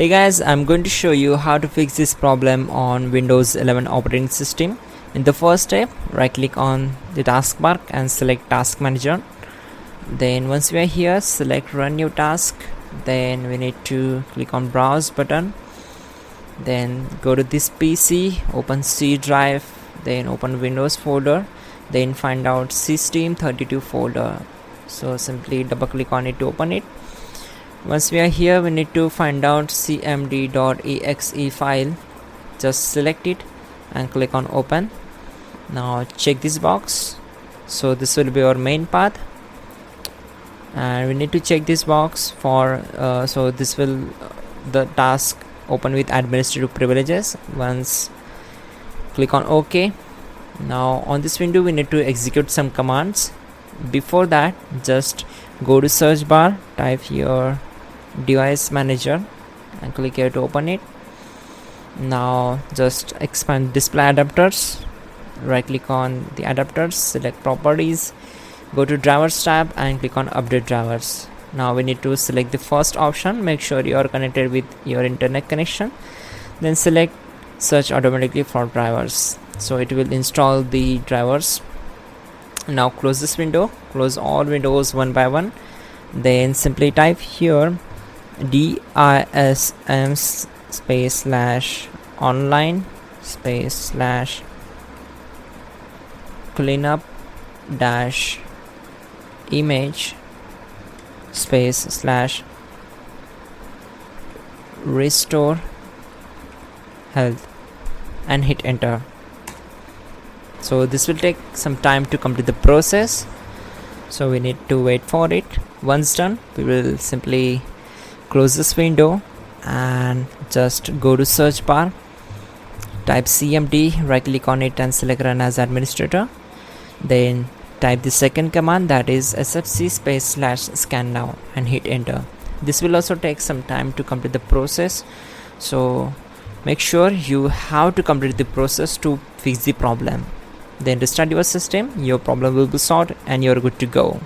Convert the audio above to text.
Hey guys, I'm going to show you how to fix this problem on Windows 11 operating system. In the first step, right click on the taskbar and select task manager. Then once we are here, select run new task. Then we need to click on browse button. Then go to this PC, open C drive, then open Windows folder, then find out system32 folder. So simply double click on it to open it. Once we are here, we need to find out cmd.exe file. Just select it and click on open. Now check this box. So this will be our main path, and we need to check this box for so this will the task open with administrative privileges. Once click on OK. Now on this window we need to execute some commands. Before that, just go to search bar, type here device manager and click here to open it. Now just expand display adapters, right click on the adapters, select properties, go to drivers tab and click on update drivers. Now we need to select the first option, make sure you are connected with your internet connection, then select search automatically for drivers, so it will install the drivers. Now close this window, close all windows one by one, then simply type here dism space / online space / cleanup dash image space / restore health and hit enter. So this will take some time to complete the process, so we need to wait for it. Once done, we will simply close this window and just go to search bar, type cmd, right click on it and select run as administrator. Then type the second command, that is sfc space / scan now and hit enter. This will also take some time to complete the process, so make sure you have to complete the process to fix the problem. Then restart your system, your problem will be solved and you're good to go.